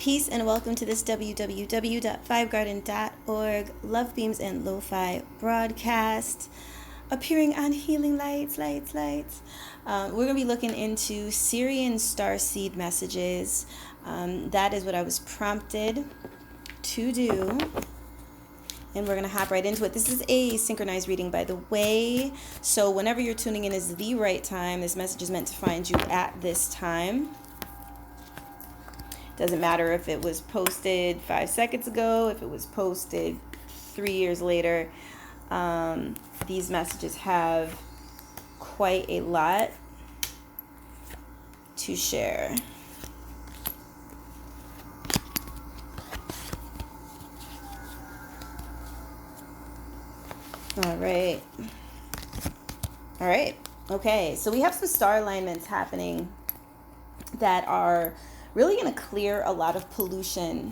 Peace and welcome to this www.vibegarden.org Love Beams and Lo-Fi broadcast, appearing on Healing Lights. We're going to be looking into SIRIAN Starseed messages. That is what I was prompted to do. And we're going to hop right into it. This is a synchronized reading, by the way. So whenever you're tuning in is the right time. This message is meant to find you at this time. Doesn't matter if it was posted 5 seconds ago, if it was posted 3 years later. These messages have quite a lot to share. All right. Okay, so we have some star alignments happening that are really going to clear a lot of pollution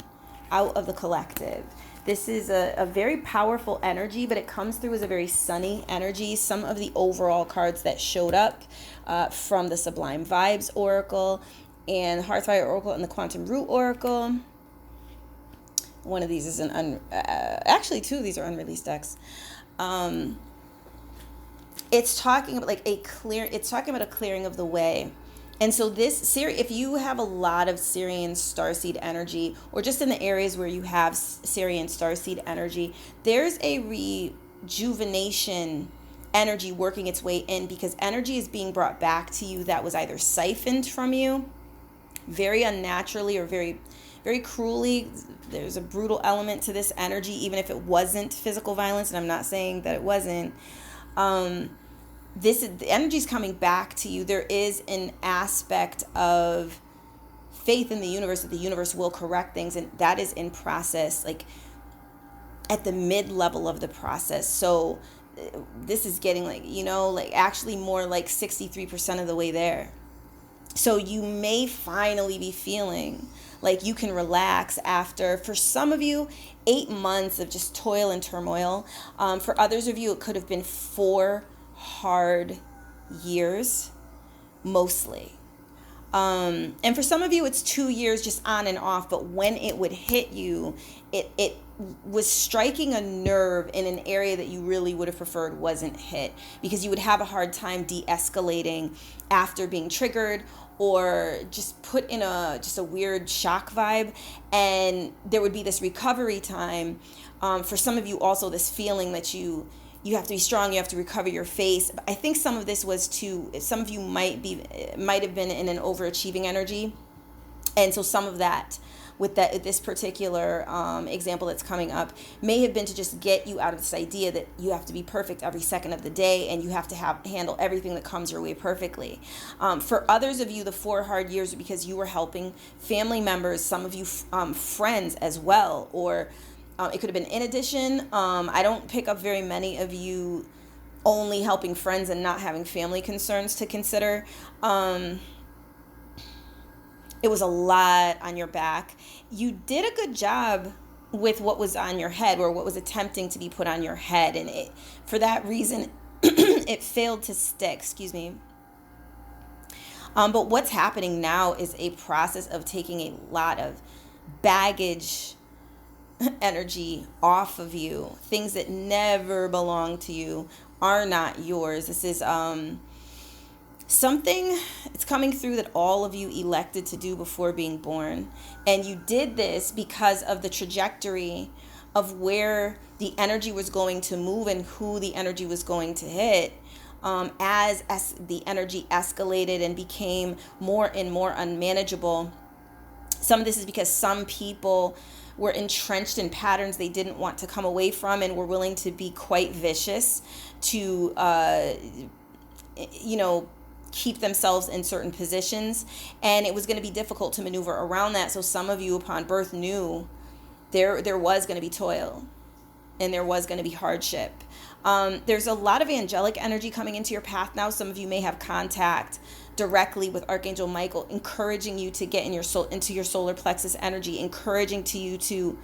out of the collective. This is a very powerful energy, but it comes through as a very sunny energy. Some of the overall cards that showed up from the Sublime Vibes Oracle and Hearthfire Oracle and the Quantum Root Oracle. One of these is actually two of these are unreleased decks. It's talking about a clearing of the way. And so this if you have a lot of SIRIAN Starseed energy, or just in the areas where you have SIRIAN Starseed energy, there's a rejuvenation energy working its way in, because energy is being brought back to you that was either siphoned from you very unnaturally or very, very cruelly. There's a brutal element to this energy, even if it wasn't physical violence, and I'm not saying that it wasn't. The energy's coming back to you. There is an aspect of faith in the universe that the universe will correct things, and that is in process, like at the mid-level of the process. So this is getting actually more like 63% of the way there. So you may finally be feeling like you can relax after, for some of you, 8 months of just toil and turmoil. For others of you, it could have been 4 hard years, mostly. And for some of you, it's 2 years just on and off. But when it would hit you, it was striking a nerve in an area that you really would have preferred wasn't hit, because you would have a hard time de-escalating after being triggered or just put in a weird shock vibe. And there would be this recovery time. For some of you also, this feeling that you have to be strong, you have to recover your face. But I think some of this was some of you might have been in an overachieving energy. And so some of that, with this particular example that's coming up, may have been to just get you out of this idea that you have to be perfect every second of the day and you have to handle everything that comes your way perfectly. For others of you, the 4 hard years are because you were helping family members, some of you friends as well, or it could have been in addition. I don't pick up very many of you only helping friends and not having family concerns to consider. It was a lot on your back. You did a good job with what was on your head, or what was attempting to be put on your head. And for that reason, it failed to stick. Excuse me. But what's happening now is a process of taking a lot of baggage energy off of you. Things that never belong to you are not yours. This is something, it's coming through that all of you elected to do before being born. And you did this because of the trajectory of where the energy was going to move and who the energy was going to hit. As the energy escalated and became more and more unmanageable. Some of this is because some people were entrenched in patterns they didn't want to come away from, and were willing to be quite vicious to, keep themselves in certain positions. And it was going to be difficult to maneuver around that. So some of you upon birth knew there was going to be toil and there was going to be hardship. There's a lot of angelic energy coming into your path now. Some of you may have contact directly with Archangel Michael, encouraging you to get into your solar plexus energy, encouraging you to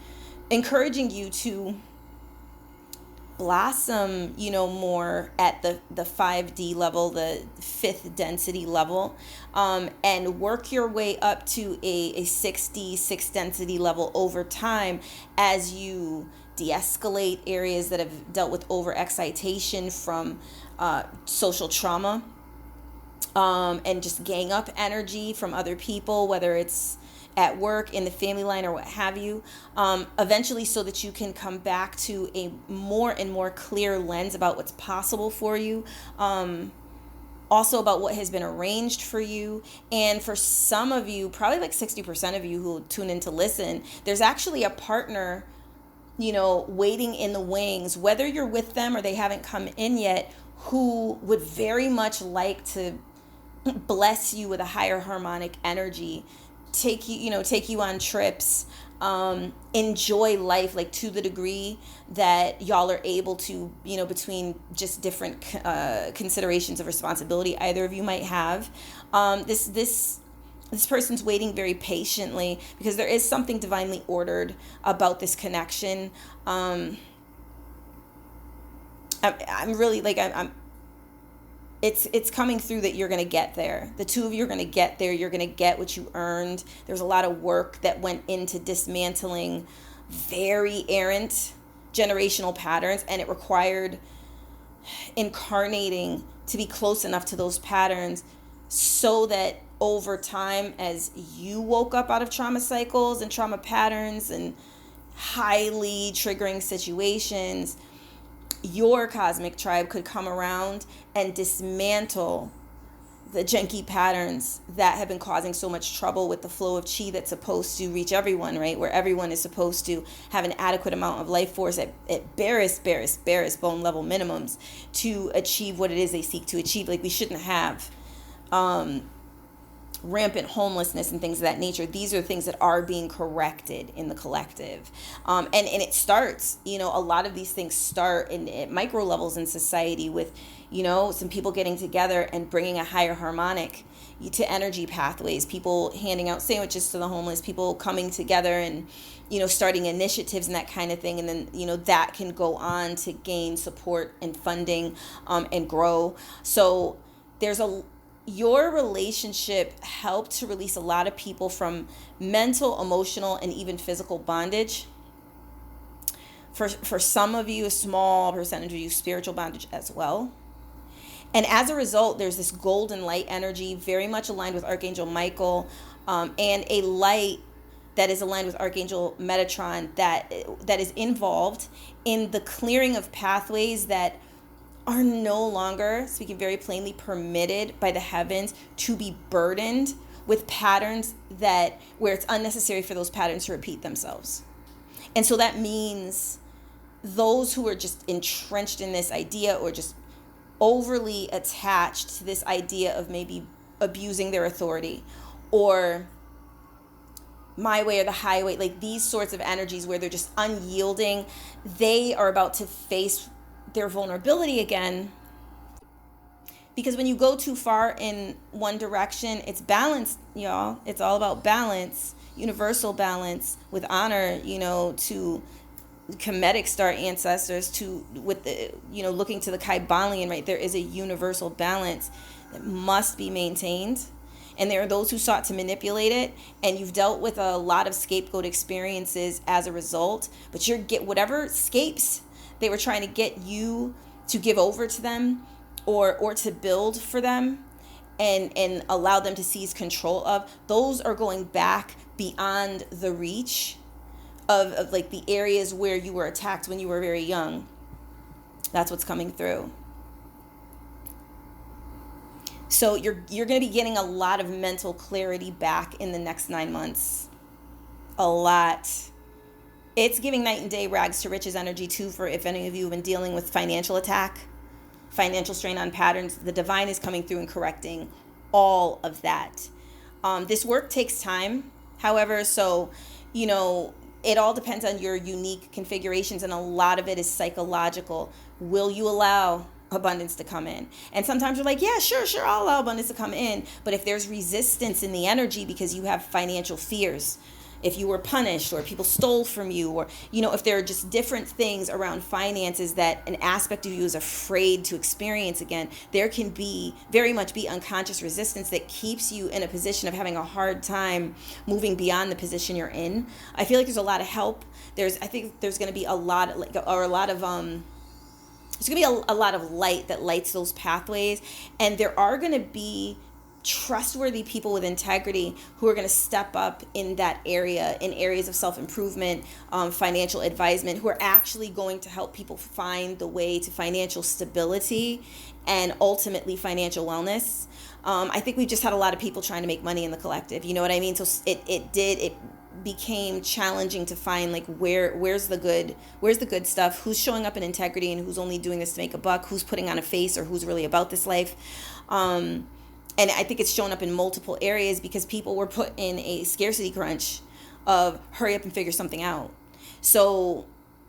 blossom, more at the 5D level, the fifth density level, and work your way up to a 6D, sixth density level over time as you de-escalate areas that have dealt with overexcitation from social trauma, and just gang up energy from other people, whether it's at work, in the family line, or what have you, eventually, so that you can come back to a more and more clear lens about what's possible for you, also about what has been arranged for you. And for some of you, probably like 60% of you who tune in to listen, there's actually a partner, waiting in the wings, whether you're with them or they haven't come in yet, who would very much like to bless you with a higher harmonic energy, take you on trips, enjoy life, like to the degree that y'all are able to, between just different considerations of responsibility either of you might have. This person's waiting very patiently because there is something divinely ordered about this connection. I'm really like, it's coming through that you're going to get there. The two of you are going to get there. You're going to get what you earned. There's a lot of work that went into dismantling very errant generational patterns, and it required incarnating to be close enough to those patterns so that over time, as you woke up out of trauma cycles and trauma patterns and highly triggering situations, your cosmic tribe could come around and dismantle the janky patterns that have been causing so much trouble with the flow of chi that's supposed to reach everyone, right? Where everyone is supposed to have an adequate amount of life force at barest bone level minimums to achieve what it is they seek to achieve. Like, we shouldn't have rampant homelessness and things of that nature. These are things that are being corrected in the collective. And it starts, a lot of these things start at micro levels in society with, some people getting together and bringing a higher harmonic to energy pathways, people handing out sandwiches to the homeless, people coming together and, starting initiatives and that kind of thing. And then, that can go on to gain support and funding, and grow. So your relationship helped to release a lot of people from mental, emotional, and even physical bondage. For some of you, a small percentage of you, spiritual bondage as well. And as a result, there's this golden light energy, very much aligned with Archangel Michael, and a light that is aligned with Archangel Metatron that is involved in the clearing of pathways that are no longer, speaking very plainly, permitted by the heavens to be burdened with patterns where it's unnecessary for those patterns to repeat themselves. And so that means those who are just entrenched in this idea or just overly attached to this idea of maybe abusing their authority or my way or the highway, like these sorts of energies where they're just unyielding, they are about to face their vulnerability again. Because when you go too far in one direction, it's balance, y'all. It's all about balance, universal balance with honor, to Kemetic star ancestors, looking to the Kybalion, right? There is a universal balance that must be maintained. And there are those who sought to manipulate it, and you've dealt with a lot of scapegoat experiences as a result, but whatever scapes they were trying to get you to give over to them or to build for them and allow them to seize control of, those are going back beyond the reach of like the areas where you were attacked when you were very young. That's what's coming through. So you're going to be getting a lot of mental clarity back in the next 9 months. A lot. It's giving night and day rags to riches energy too, for if any of you have been dealing with financial attack, financial strain on patterns. The divine is coming through and correcting all of that. This work takes time, however, so, it all depends on your unique configurations, and a lot of it is psychological. Will you allow abundance to come in? And sometimes you're like, yeah, sure, I'll allow abundance to come in. But if there's resistance in the energy because you have financial fears, if you were punished or people stole from you, or, if there are just different things around finances that an aspect of you is afraid to experience again, there can be very much be unconscious resistance that keeps you in a position of having a hard time moving beyond the position you're in. I feel like there's a lot of help. I think there's going to be a lot of, there's going to be a lot of light that lights those pathways. And there are going to be trustworthy people with integrity who are going to step up in that area, in areas of self-improvement, financial advisement, who are actually going to help people find the way to financial stability and ultimately financial wellness. I think we just had a lot of people trying to make money in the collective. You know what I mean? So it became challenging to find, like, where's the good stuff, who's showing up in integrity and who's only doing this to make a buck, who's putting on a face, or who's really about this life. And I think it's shown up in multiple areas because people were put in a scarcity crunch of hurry up and figure something out. So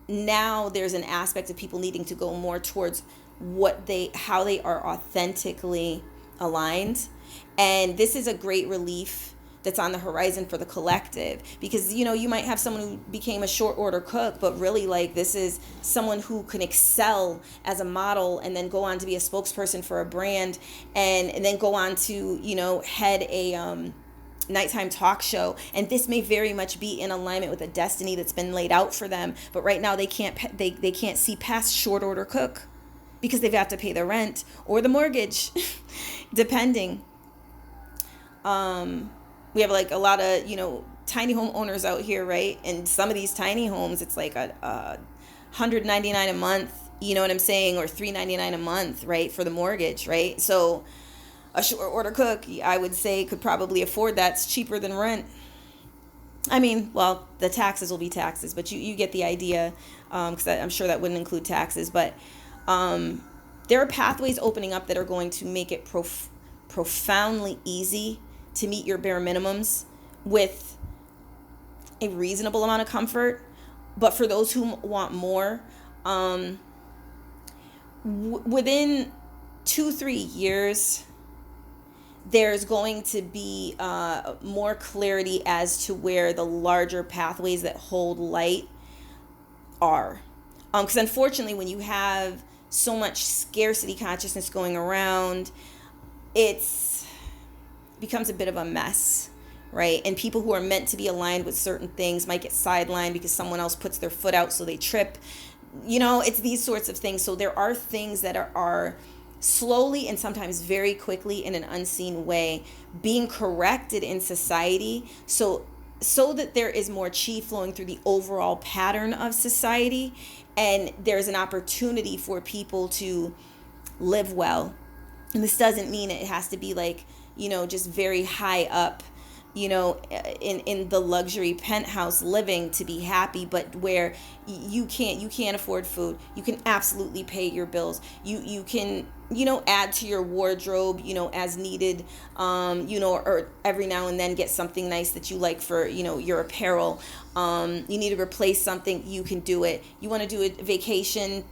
now there's an aspect of people needing to go more towards how they are authentically aligned. And this is a great relief that's on the horizon for the collective, because you might have someone who became a short order cook, but really, like, this is someone who can excel as a model and then go on to be a spokesperson for a brand, and then go on to head a nighttime talk show. And this may very much be in alignment with a destiny that's been laid out for them, but right now they can't see past short order cook because they've got to pay the rent or the mortgage depending. We have, like, a lot of, tiny home owners out here, right? And some of these tiny homes, it's like $199 a month, you know what I'm saying? Or $399 a month, right? For the mortgage, right? So a short order cook, I would say, could probably afford that. It's cheaper than rent. I mean, well, the taxes will be taxes, but you get the idea, because I'm sure that wouldn't include taxes. But there are pathways opening up that are going to make it profoundly easy to meet your bare minimums with a reasonable amount of comfort. But for those who want more, within 2-3 years, there's going to be more clarity as to where the larger pathways that hold light are. Because unfortunately, when you have so much scarcity consciousness going around, becomes a bit of a mess, right? And people who are meant to be aligned with certain things might get sidelined because someone else puts their foot out, so they trip. It's these sorts of things. So there are things that are slowly and sometimes very quickly in an unseen way being corrected in society, so that there is more chi flowing through the overall pattern of society, and there's an opportunity for people to live well. And this doesn't mean it has to be like, just very high up, in the luxury penthouse living to be happy, but where you can't afford food, you can absolutely pay your bills. You can, add to your wardrobe, as needed, or every now and then get something nice that you like for, your apparel. You need to replace something, you can do it. You want to do a vacation,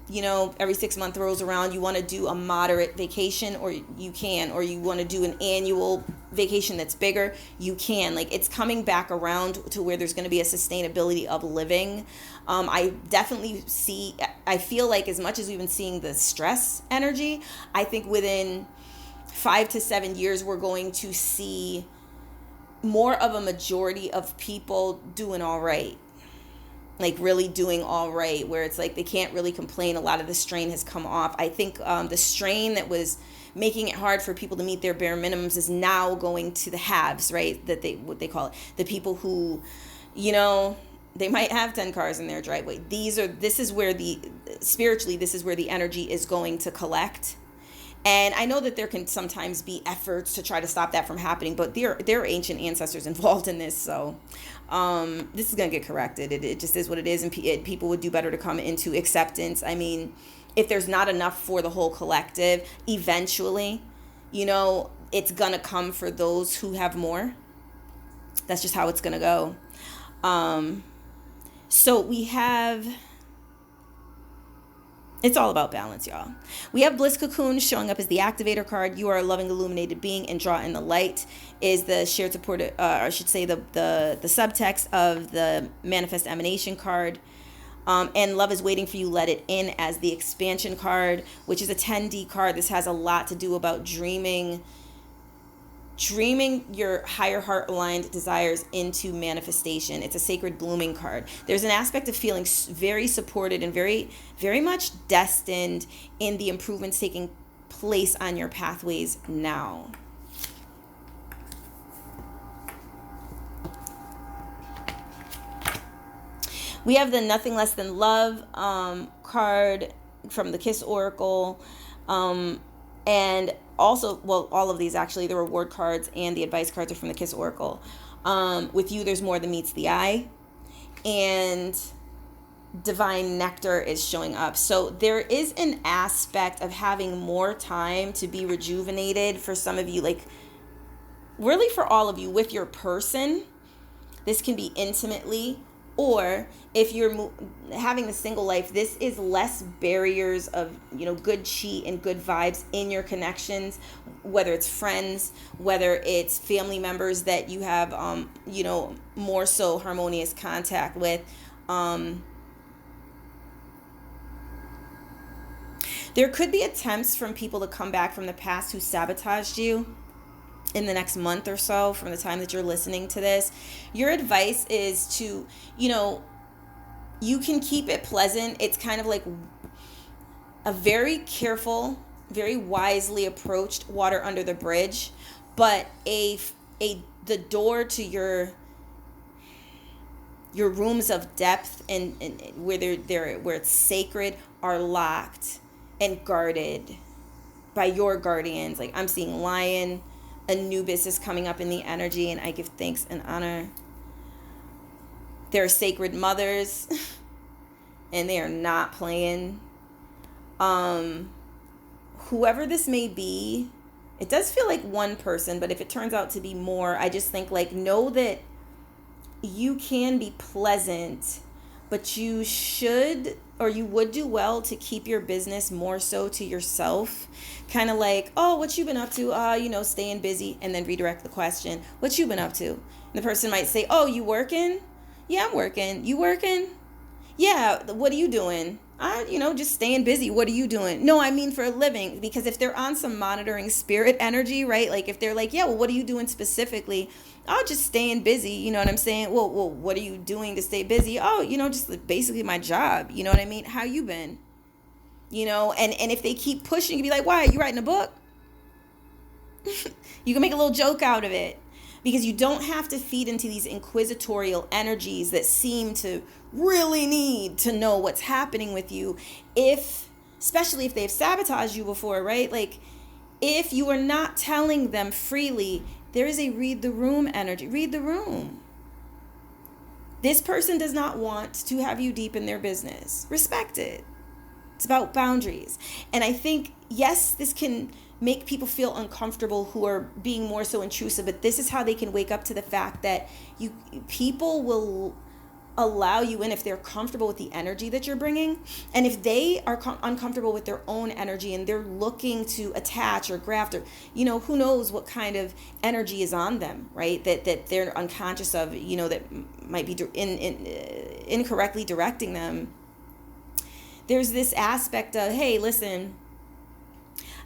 every 6 months rolls around, you want to do a moderate vacation, or you can, or you want to do an annual vacation that's bigger, you can. Like, it's coming back around to where there's going to be a sustainability of living. I definitely I feel like, as much as we've been seeing the stress energy, I think within 5 to 7 years, we're going to see more of a majority of people doing all right, like really doing all right, where it's like they can't really complain. A lot of the strain has come off. I think the strain that was making it hard for people to meet their bare minimums is now going to the haves, right? What they call it, the people who, they might have 10 cars in their driveway. This is where spiritually, this is where the energy is going to collect. And I know that there can sometimes be efforts to try to stop that from happening, but there are ancient ancestors involved in this. So this is going to get corrected. It just is what it is. And people would do better to come into acceptance. I mean, if there's not enough for the whole collective, eventually, it's going to come for those who have more. That's just how it's going to go. So we have It's all about balance, y'all. We have Bliss Cocoon showing up as the activator card. You are a loving, illuminated being, and draw in the light is the shared support, or I should say the subtext of the manifest emanation card. And love is waiting for you, let it in, as the expansion card, which is a 10D card. This has a lot to do about dreaming your higher heart aligned desires into manifestation. It's a sacred blooming card. There's an aspect of feeling very supported and very, very much destined in the improvements taking place on your pathways now. We have the Nothing Less Than Love card from the Kiss Oracle. And also, well, all of these actually, the reward cards and the advice cards are from the Kiss Oracle. With you, there's more than meets the eye. And divine nectar is showing up. So there is an aspect of having more time to be rejuvenated for some of you, like really for all of you with your person. This can be intimately, or if you're having the single life, this is less barriers of, good chi and good vibes in your connections, whether it's friends, whether it's family members that you have, more so harmonious contact with. There could be attempts from people to come back from the past who sabotaged you in the next month or so from the time that you're listening to this. Your advice is to, you can keep it pleasant. It's kind of like a very careful, very wisely approached water under the bridge, but the door to your rooms of depth and where where it's sacred are locked and guarded by your guardians. Like I'm seeing lion, Anubis is coming up in the energy, and I give thanks and honor. There are sacred mothers, and they are not playing. Whoever this may be, it does feel like one person, but if it turns out to be more, I just think know that you can be pleasant, but you should, or you would do well to keep your business more so to yourself. Kind of like, oh, what you been up to? Staying busy, and then redirect the question. What you been up to? And the person might say, oh, you working? Yeah, I'm working. You working? Yeah, what are you doing? Just staying busy. What are you doing? No, I mean for a living. Because if they're on some monitoring spirit energy, right? Like if they're like, yeah, well, what are you doing specifically? Oh, just staying busy. You know what I'm saying? Well, what are you doing to stay busy? Oh, just basically my job. You know what I mean? How you been? And if they keep pushing, you can be like, why? Are you writing a book? You can make a little joke out of it. Because you don't have to feed into these inquisitorial energies that seem to really need to know what's happening with you, especially if they've sabotaged you before, right? Like, if you are not telling them freely, there is a read the room energy. Read the room. This person does not want to have you deep in their business. Respect it. It's about boundaries. And I think, yes, this can make people feel uncomfortable who are being more so intrusive, but this is how they can wake up to the fact that people will allow you in if they're comfortable with the energy that you're bringing. And if they are uncomfortable with their own energy and they're looking to attach or graft, or who knows what kind of energy is on them, right, that they're unconscious of, that might be incorrectly directing them. There's this aspect of, hey, listen,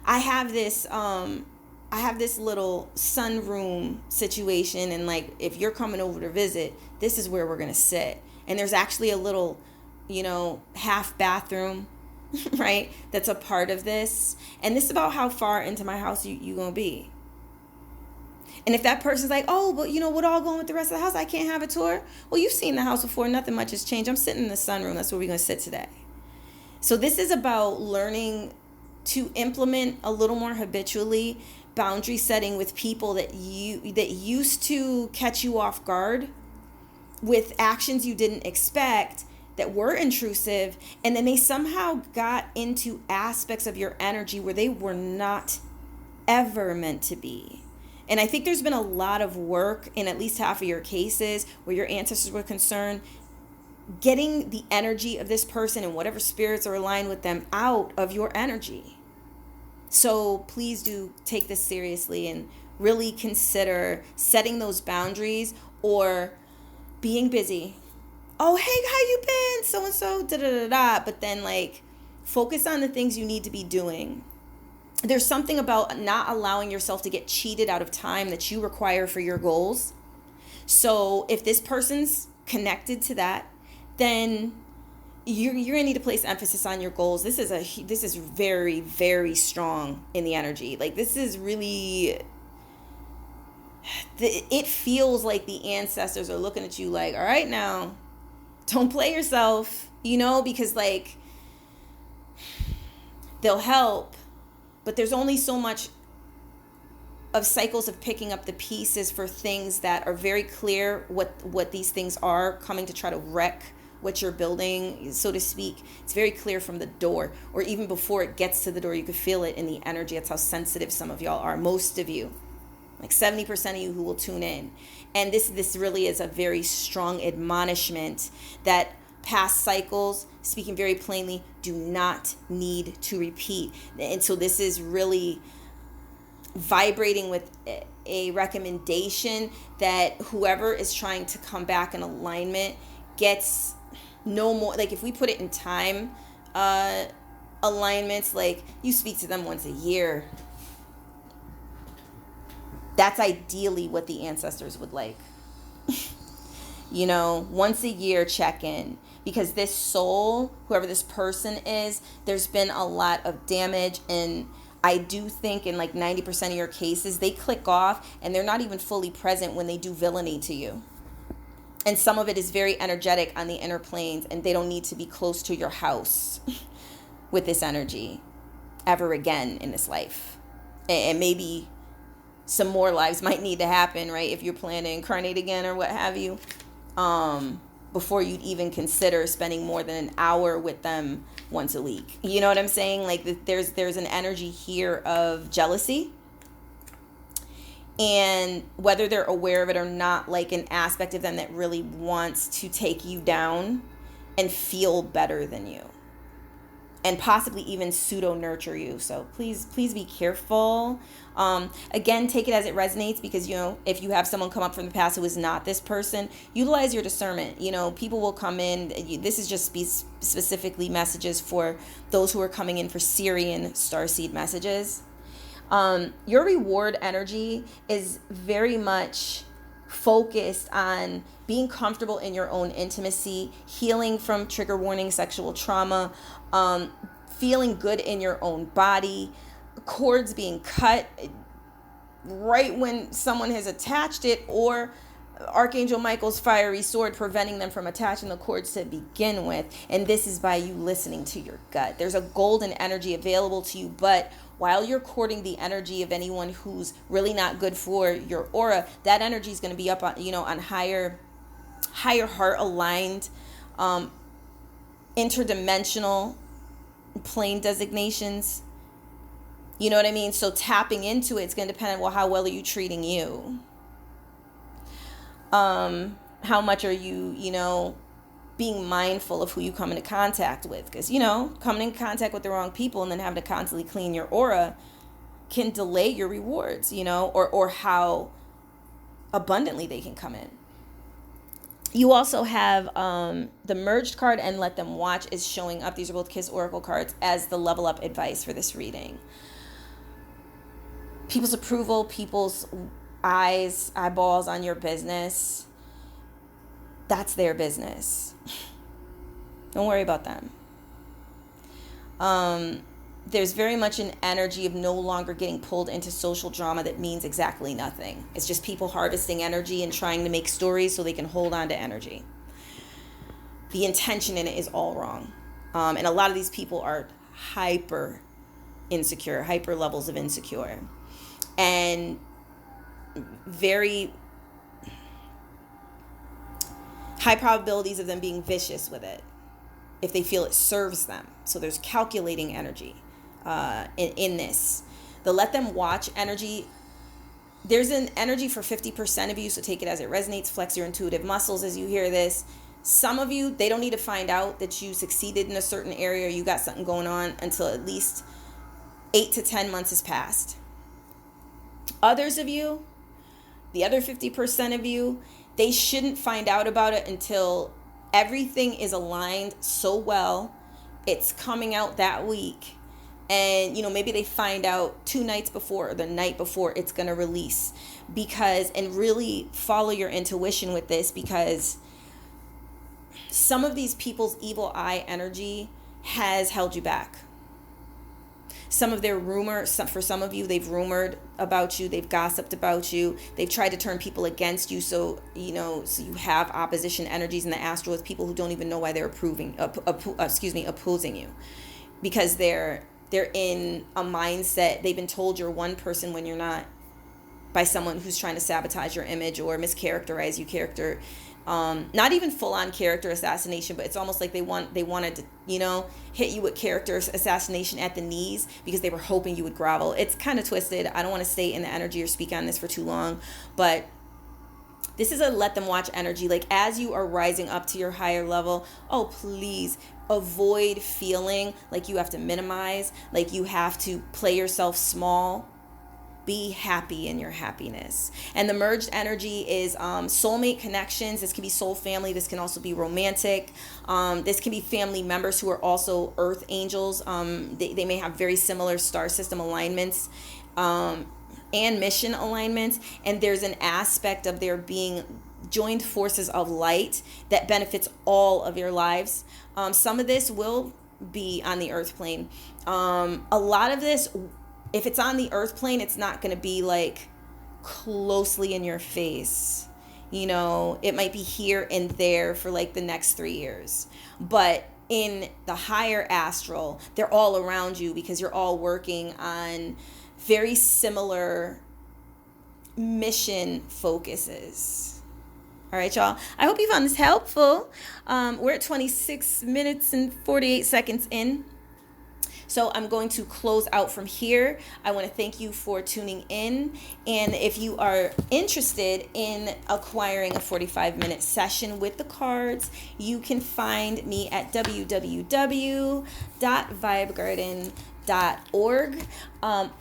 I have this little sunroom situation, and if you're coming over to visit, this is where we're gonna sit. And there's actually a little, half bathroom, right? That's a part of this. And this is about how far into my house you gonna be. And if that person's like, oh, but what all going with the rest of the house? I can't have a tour. Well, you've seen the house before. Nothing much has changed. I'm sitting in the sunroom. That's where we're gonna sit today. So this is about learning to implement a little more habitually boundary setting with people that used to catch you off guard with actions you didn't expect that were intrusive, and then they somehow got into aspects of your energy where they were not ever meant to be. And I think there's been a lot of work in at least half of your cases where your ancestors were concerned getting the energy of this person and whatever spirits are aligned with them out of your energy. So please do take this seriously and really consider setting those boundaries, or being busy. Oh, hey, how you been? So and so, da da da da. But then, like, focus on the things you need to be doing. There's something about not allowing yourself to get cheated out of time that you require for your goals. So if this person's connected to that, then you're gonna need to place emphasis on your goals. This is very, very strong in the energy. Like, this is really, it feels like the ancestors are looking at you like, all right, now, don't play yourself, because, like, they'll help, but there's only so much of cycles of picking up the pieces for things that are very clear what these things are coming to try to wreck what you're building, so to speak. It's very clear from the door, or even before it gets to the door. You could feel it in the energy. That's how sensitive some of y'all are. Most of you, like 70% of you who will tune in. And this really is a very strong admonishment that past cycles, speaking very plainly, do not need to repeat. And so this is really vibrating with a recommendation that whoever is trying to come back in alignment gets no more. Like, if we put it in time alignments, like, you speak to them once a year. That's ideally what the ancestors would like. Once a year check in, because this soul, whoever this person is, there's been a lot of damage. And I do think in like 90% of your cases, they click off and they're not even fully present when they do villainy to you. And some of it is very energetic on the inner planes, and they don't need to be close to your house with this energy ever again in this life. And maybe some more lives might need to happen, right? If you're planning to incarnate again or what have you, before you'd even consider spending more than an hour with them once a week. You know what I'm saying? Like, there's an energy here of jealousy. And whether they're aware of it or not, like, an aspect of them that really wants to take you down and feel better than you, and possibly even pseudo nurture you. So please be careful. Again, take it as it resonates, because, if you have someone come up from the past who is not this person, utilize your discernment. People will come in. This is just specifically messages for those who are coming in for SIRIAN Starseed messages. Your reward energy is very much focused on being comfortable in your own intimacy, healing from trigger warning sexual trauma, feeling good in your own body, cords being cut right when someone has attached it, or Archangel Michael's fiery sword preventing them from attaching the cords to begin with. And this is by you listening to your gut. There's a golden energy available to you, but while you're courting the energy of anyone who's really not good for your aura, that energy is going to be up on, on higher heart aligned, interdimensional plane designations. You know what I mean? So tapping into it's going to depend on, well, how well are you treating you? How much are you, being mindful of who you come into contact with? Because, coming in contact with the wrong people and then having to constantly clean your aura can delay your rewards, or how abundantly they can come in. You also have the merged card and let them watch is showing up. These are both Kiss Oracle cards as the level up advice for this reading. People's approval, people's eyeballs on your business, that's their business. Don't worry about them. There's very much an energy of no longer getting pulled into social drama that means exactly nothing. It's just people harvesting energy and trying to make stories so they can hold on to energy. The intention in it is all wrong. And a lot of these people are hyper insecure, hyper levels of insecure. And very high probabilities of them being vicious with it if they feel it serves them. So there's calculating energy in this. The let them watch energy, there's an energy for 50% of you, so take it as it resonates. Flex your intuitive muscles as you hear this. Some of you, they don't need to find out that you succeeded in a certain area or you got something going on until at least 8 to 10 months has passed. Others of you, the other 50% of you, they shouldn't find out about it until everything is aligned so well. It's coming out that week. And, maybe they find out 2 nights before or the night before it's going to release. And really follow your intuition with this, because some of these people's evil eye energy has held you back. Some of their rumors, for some of you, they've rumored about you, they've gossiped about you, they've tried to turn people against you, so you have opposition energies in the astral with people who don't even know why they're opposing you, because they're in a mindset, they've been told you're one person when you're not, by someone who's trying to sabotage your image or mischaracterize you character. Not even full-on character assassination, but it's almost like they wanted to, hit you with character assassination at the knees because they were hoping you would grovel. It's kind of twisted. I don't want to stay in the energy or speak on this for too long, but this is a let them watch energy. Like, as you are rising up to your higher level, please avoid feeling like you have to minimize, like you have to play yourself small. Be happy in your happiness. And the merged energy is soulmate connections. This can be soul family. This can also be romantic. This can be family members who are also earth angels. They may have very similar star system alignments and mission alignments. And there's an aspect of there being joined forces of light that benefits all of your lives. Some of this will be on the earth plane. A lot of this, if it's on the earth plane, it's not going to be like closely in your face. It might be here and there for like the next 3 years. But in the higher astral, they're all around you because you're all working on very similar mission focuses. All right, y'all. I hope you found this helpful. We're at 26 minutes and 48 seconds in. So I'm going to close out from here. I want to thank you for tuning in. And if you are interested in acquiring a 45-minute session with the cards, you can find me at www.vibegarden.org.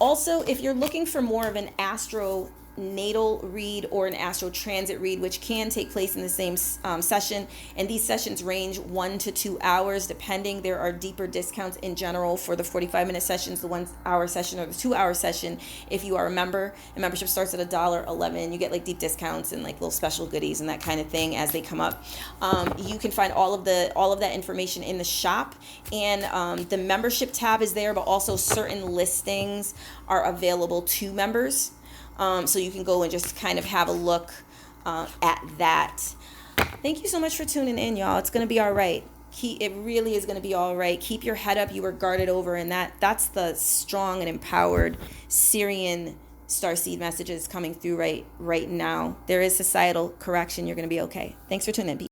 Also, if you're looking for more of an astro natal read or an astral transit read, which can take place in the same session, and these sessions range 1 to 2 hours depending. There are deeper discounts in general for the 45-minute sessions, the 1 hour session or the 2 hour session. If you are a member, and membership starts at $1.11, you get like deep discounts and like little special goodies and that kind of thing as they come up. You can find all of that information in the shop, and the membership tab is there, but also certain listings are available to members. So you can go and just kind of have a look at that. Thank you so much for tuning in, y'all. It's going to be all right. It really is going to be all right. Keep your head up. You were guarded over, and that's the strong and empowered SIRIAN Starseed messages coming through right now. There is societal correction. You're going to be okay. Thanks for tuning in.